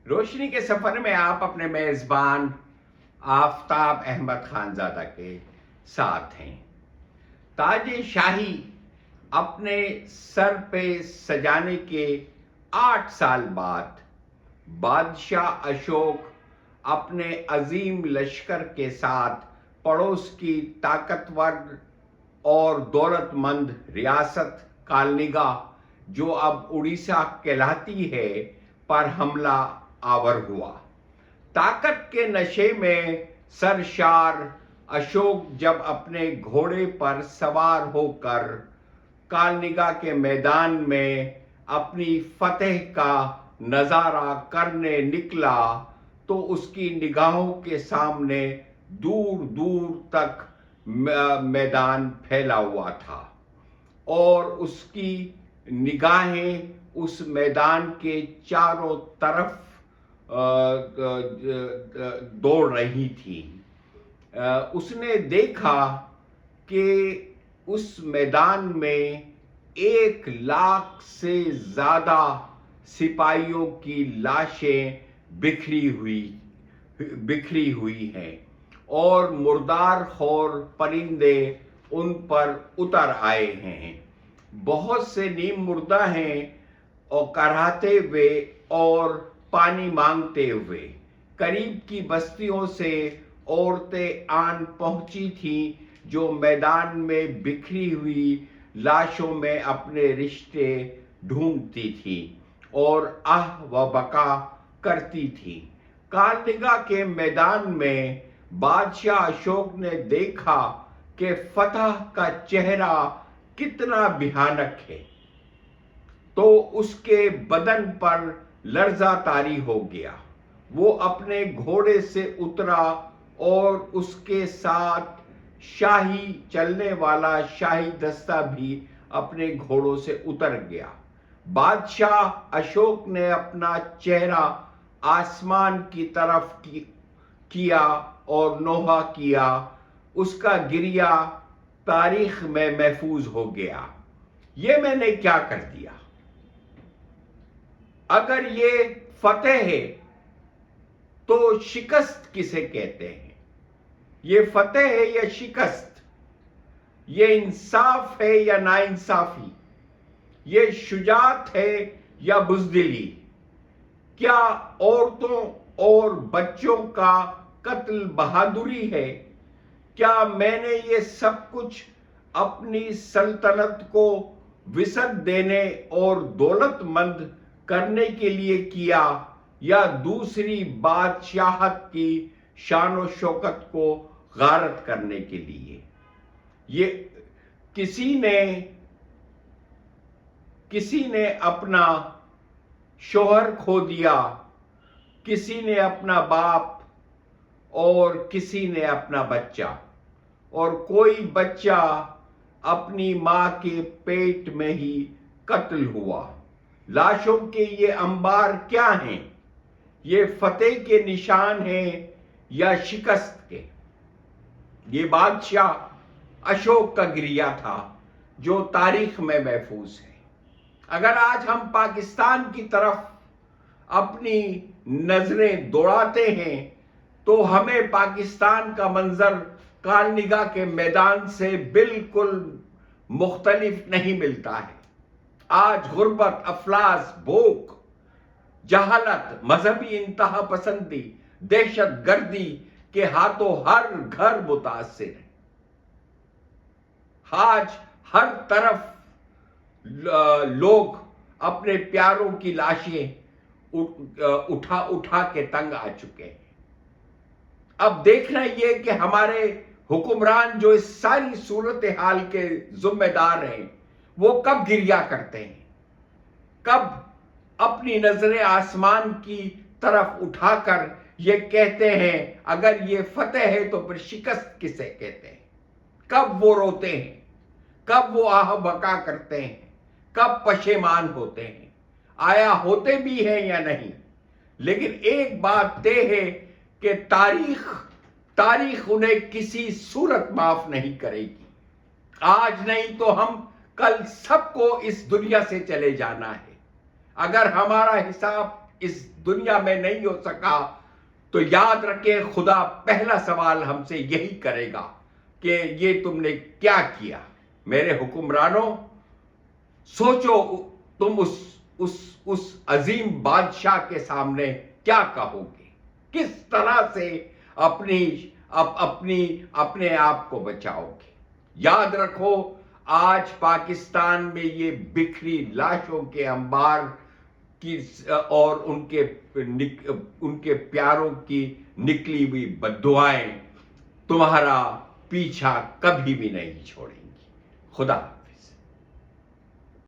روشنی کے سفر میں آپ اپنے میزبان آفتاب احمد خانزادہ کے ساتھ ہیں۔ تاج شاہی اپنے سر پہ سجانے کے 8 سال بعد بادشاہ اشوک اپنے عظیم لشکر کے ساتھ پڑوس کی طاقتور اور دولت مند ریاست کالنگا، جو اب اڑیسہ کہلاتی ہے، پر حملہ آور ہوا۔ طاقت کے نشے میں سرشار اشوک جب اپنے گھوڑے پر سوار ہو کر کالنگا کے میدان میں اپنی فتح کا نظارہ کرنے نکلا تو اس کی نگاہوں کے سامنے دور دور تک میدان پھیلا ہوا تھا، اور اس کی نگاہیں اس میدان کے چاروں طرف دوڑ رہی تھی۔ اس نے دیکھا کہ اس میدان میں 1,00,000 سے زیادہ سپاہیوں کی لاشیں بکھری ہوئی ہیں، اور مردار خور پرندے ان پر اتر آئے ہیں۔ بہت سے نیم مردہ ہیں، اور کراہتے ہوئے اور پانی مانگتے ہوئے قریب کی بستیوں سے عورتیں آن پہنچی تھیں، جو میدان میں بکھری ہوئی لاشوں میں اپنے رشتے ڈھونڈتی تھیں اور آہ و بکا کرتی تھیں۔ کالنگا کے میدان میں بادشاہ اشوک نے دیکھا کہ فتح کا چہرہ کتنا بھیانک ہے، تو اس کے بدن پر لرزہ طاری ہو گیا۔ وہ اپنے گھوڑے سے اترا اور اس کے ساتھ شاہی چلنے والا شاہی دستہ بھی اپنے گھوڑوں سے اتر گیا۔ بادشاہ اشوک نے اپنا چہرہ آسمان کی طرف کیا اور نوحہ کیا۔ اس کا گریہ تاریخ میں محفوظ ہو گیا، یہ میں نے کیا کر دیا؟ اگر یہ فتح ہے تو شکست کسے کہتے ہیں؟ یہ فتح ہے یا شکست؟ یہ انصاف ہے یا ناانصافی؟ یہ شجاعت ہے یا بزدلی؟ کیا عورتوں اور بچوں کا قتل بہادری ہے؟ کیا میں نے یہ سب کچھ اپنی سلطنت کو وسعت دینے اور دولت مند کرنے کے لیے کیا، یا دوسری بادشاہت کی شان و شوکت کو غارت کرنے کے لیے؟ یہ کسی نے اپنا شوہر کھو دیا، کسی نے اپنا باپ، اور کسی نے اپنا بچہ، اور کوئی بچہ اپنی ماں کے پیٹ میں ہی قتل ہوا۔ لاشوں کے یہ انبار کیا ہیں؟ یہ فتح کے نشان ہیں یا شکست کے؟ یہ بادشاہ اشوک کا گریہ تھا جو تاریخ میں محفوظ ہے۔ اگر آج ہم پاکستان کی طرف اپنی نظریں دوڑاتے ہیں تو ہمیں پاکستان کا منظر کالنگا کے میدان سے بالکل مختلف نہیں ملتا ہے۔ آج غربت، افلاس، بھوک، جہالت، مذہبی انتہا پسندی، دہشت گردی کے ہاتھوں ہر گھر متاثر ہے۔ آج ہر طرف لوگ اپنے پیاروں کی لاشیں اٹھا کے تنگ آ چکے ہیں۔ اب دیکھنا یہ کہ ہمارے حکمران جو اس ساری صورتحال کے ذمہ دار ہیں، وہ کب گریہ کرتے ہیں، کب اپنی نظریں آسمان کی طرف اٹھا کر یہ کہتے ہیں اگر یہ فتح ہے تو پھر شکست کسے کہتے ہیں؟ کب وہ روتے ہیں، کب وہ آہ بکا کرتے ہیں، کب پشیمان ہوتے ہیں؟ آیا ہوتے بھی ہیں یا نہیں؟ لیکن ایک بات طے ہے کہ تاریخ انہیں کسی صورت معاف نہیں کرے گی۔ آج نہیں تو ہم کل سب کو اس دنیا سے چلے جانا ہے۔ اگر ہمارا حساب اس دنیا میں نہیں ہو سکا تو یاد رکھیں خدا پہلا سوال ہم سے یہی کرے گا کہ یہ تم نے کیا کیا. میرے حکمرانوں، سوچو تم اس عظیم بادشاہ کے سامنے کیا کہو گے، کس طرح سے اپنے آپ کو بچاؤ گے. یاد رکھو آج پاکستان میں یہ بکھری لاشوں کے انبار کی اور ان کے پیاروں کی نکلی ہوئی بددعائیں تمہارا پیچھا کبھی بھی نہیں چھوڑیں گی. خدا